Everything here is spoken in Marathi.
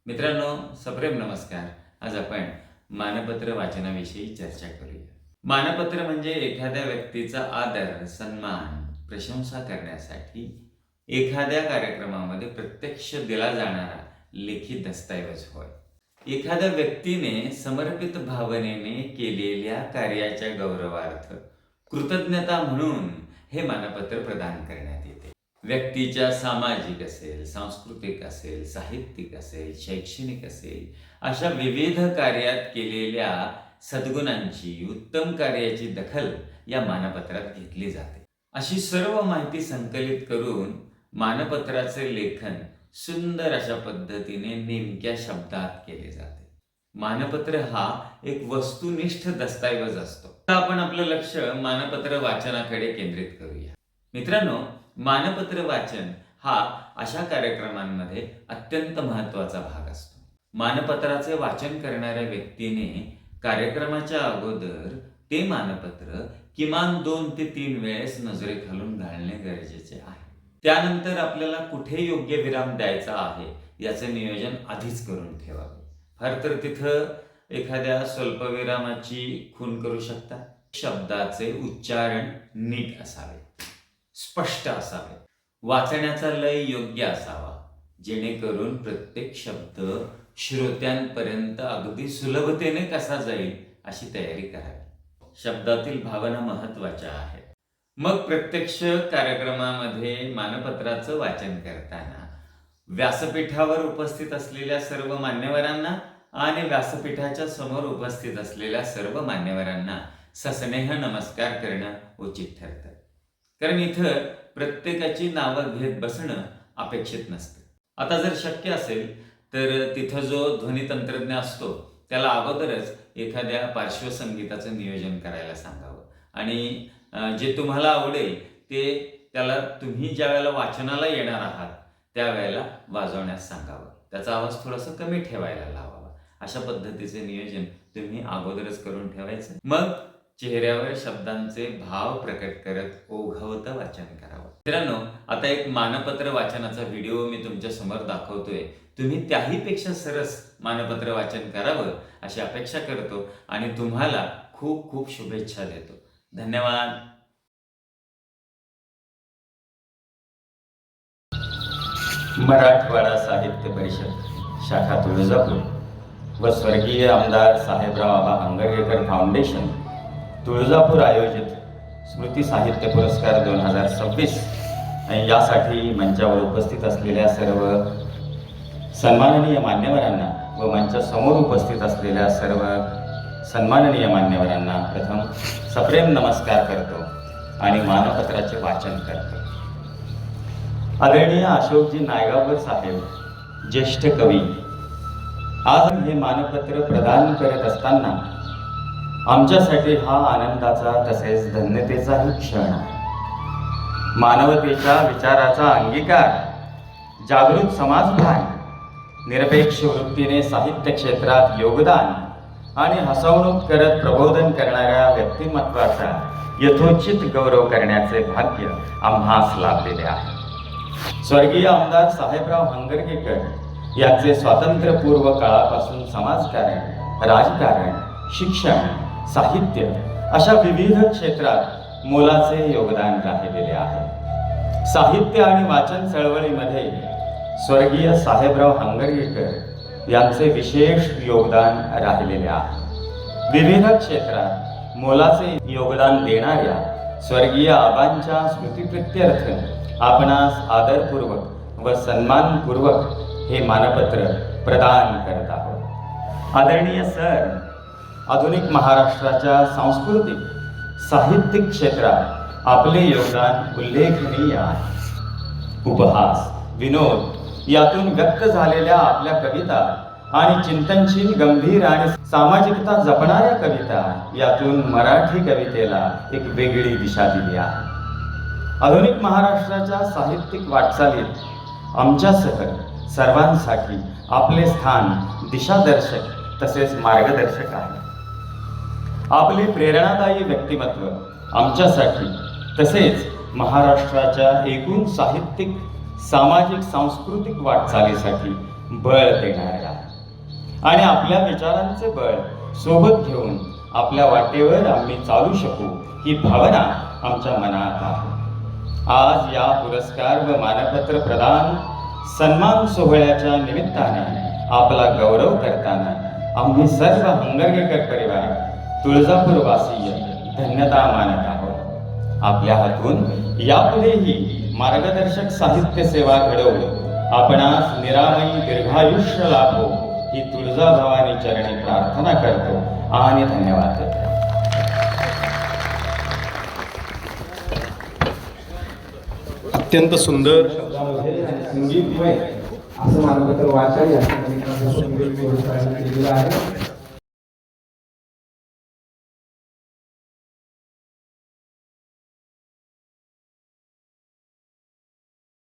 मित्रांनो, सप्रेम नमस्कार. आज आपण मानपत्र वाचनाविषयी चर्चा करूया. मानपत्र म्हणजे एखाद्या व्यक्तीचा आदर, सन्मान, प्रशंसा करण्यासाठी एखाद्या कार्यक्रमामध्ये प्रत्यक्ष दिला जाणारा लेखी दस्तऐवज होय. एखाद्या व्यक्तीने समर्पित भावनेने केलेल्या कार्याच्या गौरवार्थ कृतज्ञता म्हणून हे मानपत्र प्रदान करण्यात येते. व्यक्तीच्या सामाजिक असेल, सांस्कृतिक असेल, साहित्यिक असेल, शैक्षणिक असेल, अशा विविध कार्यात केलेल्या सद्गुणांची, उत्तम कार्याची दखल या मानपत्रात घेतली जाते. अशी सर्व माहिती संकलित करून मानपत्राचे लेखन सुंदर अशा पद्धतीने नेमक्या शब्दात केले जाते. मानपत्र हा एक वस्तुनिष्ठ दस्तऐवज असतो. आता आपण आपलं लक्ष मानपत्र वाचनाकडे केंद्रित करूया. मित्रांनो, मानपत्र वाचन हा अशा कार्यक्रमांमध्ये अत्यंत महत्त्वाचा भाग असतो. मानपत्राचे वाचन करणाऱ्या व्यक्तीने कार्यक्रमाच्या अगोदर ते मानपत्र किमान 2 ते 3 वेळेस नजरेखालून घालणे गरजेचे आहे. त्यानंतर आपल्याला कुठे योग्य विराम द्यायचा आहे याचे नियोजन आधीच करून ठेवावे. फार तर तिथं एखाद्या स्वल्पविरामाची खूण करू शकता. शब्दाचे उच्चारण नीट असावे, स्पष्ट असावे, वाचण्याचा लय योग्य असावा, जेणेकरून प्रत्येक शब्द श्रोत्यांपर्यंत अगदी सुलभतेने कसा जाईल अशी तयारी करावी. शब्दातील भावना महत्त्वाच्या आहेत. मग प्रत्यक्ष कार्यक्रमामध्ये मानपत्राचं वाचन करताना व्यासपीठावर उपस्थित असलेल्या सर्व मान्यवरांना आणि व्यासपीठाच्या समोर उपस्थित असलेल्या सर्व मान्यवरांना सस्नेह नमस्कार करणं उचित ठरतं. कारण इथं प्रत्येकाची नावं घेत बसणं अपेक्षित नसतं. आता जर शक्य असेल तर तिथं जो ध्वनी तंत्रज्ञ असतो त्याला अगोदरच एखाद्या पार्श्वसंगीताचं नियोजन करायला सांगावं आणि जे तुम्हाला आवडेल ते त्याला तुम्ही ज्या वेळेला वाचनाला येणार आहात त्यावेळेला वाजवण्यास सांगावं. त्याचा आवाज थोडासा कमी ठेवायला लावावा. अशा पद्धतीचे नियोजन तुम्ही अगोदरच करून ठेवायचं. मग चेहऱ्यावर शब्दांचे भाव प्रकट करत ओघवतं वाचन करावं. मित्रांनो, आता एक मानपत्र वाचनाचा व्हिडिओ मी तुमच्या समोर दाखवतोय. तुम्ही त्याहीपेक्षा सरस मानपत्र वाचन करावं अशी अपेक्षा करतो आणि तुम्हाला खूप खूप शुभेच्छा देतो. धन्यवाद. मराठवाडा साहित्य परिषद शाखा तुळजापूर व स्वर्गीय आमदार साहेबराव आबा हंगरगेकर फाउंडेशन तुळजापूर आयोजित स्मृती साहित्य पुरस्कार 2026 आणि यासाठी मंचावर उपस्थित असलेल्या सर्व सन्माननीय मान्यवरांना व मंचासमोर उपस्थित असलेल्या सर्व सन्माननीय मान्यवरांना प्रथम सप्रेम नमस्कार करतो आणि मानपत्राचे वाचन करतो. आदरणीय अशोकजी नायगावकर साहेब, ज्येष्ठ कवी, आज हे मानपत्र प्रदान करत असताना आमच्यासाठी हा आनंदाचा तसेच धन्यतेचाही क्षण आहे. मानवतेच्या विचाराचा अंगीकार, जागृत समाजभान, निरपेक्ष वृत्तीने साहित्य क्षेत्रात योगदान आणि हसवणूक करत प्रबोधन करणाऱ्या व्यक्तिमत्वाचा यथोचित गौरव करण्याचे भाग्य आम्हास लाभलेले आहे. स्वर्गीय आमदार साहेबराव हंगरगेकर यांचे स्वातंत्र्यपूर्व काळापासून समाजकारण, राजकारण, शिक्षण, साहित्य अशा विविध क्षेत्रात मोलाचे योगदान राहिलेले आहे. साहित्य आणि वाचन चळवळीमध्ये स्वर्गीय साहेबराव हंगरगेकर यांचे विशेष योगदान राहिलेले आहे. विविध क्षेत्रात मोलाचे योगदान देणाऱ्या स्वर्गीय आबांच्या स्मृतिप्रित्यर्थ आपणास आदरपूर्वक व सन्मानपूर्वक हे मानपत्र प्रदान करत आहोत. आदरणीय सर, आधुनिक महाराष्ट्राच्या सांस्कृतिक, साहित्यिक क्षेत्रात आपले योगदान उल्लेखनीय आहे. उपहास, विनोद यातून व्यक्त झालेल्या आपल्या कविता आणि चिंतनशील, गंभीर आणि सामाजिकता जपणाऱ्या कविता यातून मराठी कवितेला एक वेगळी दिशा दिली आहे. आधुनिक महाराष्ट्राच्या साहित्यिक वाटचालीत आमच्यासह सर्वांसाठी आपले स्थान दिशादर्शक तसेच मार्गदर्शक आहे. आपले प्रेरणादायी व्यक्तिमत्व आमच्यासाठी तसेच महाराष्ट्राच्या एकूण साहित्यिक, सामाजिक, सांस्कृतिक वाटचालीसाठी बळ देणाऱ्या आणि आपल्या विचारांचे बळ सोबत घेऊन आपल्या वाटेवर आम्ही चालू शकू ही भावना आमच्या मनात आहे. आज या पुरस्कार व मानपत्र प्रदान सन्मान सोहळ्याच्या निमित्ताने आपला गौरव करताना आम्ही सर्व हंगरगेकर परिवार तुळजापूर वासीय धन्यता मानत आहोत. आपल्या हातून यापुढेही मार्गदर्शक साहित्य सेवा घडवून आपणास निरामयी दीर्घायुष्य लाभो ही तुळजाभवानी चरणी प्रार्थना करतो आणि धन्यवाद देतो. अत्यंत सुंदर संगीतमय असं मानपत्र वाचन या ठिकाणी केलेलं आहे.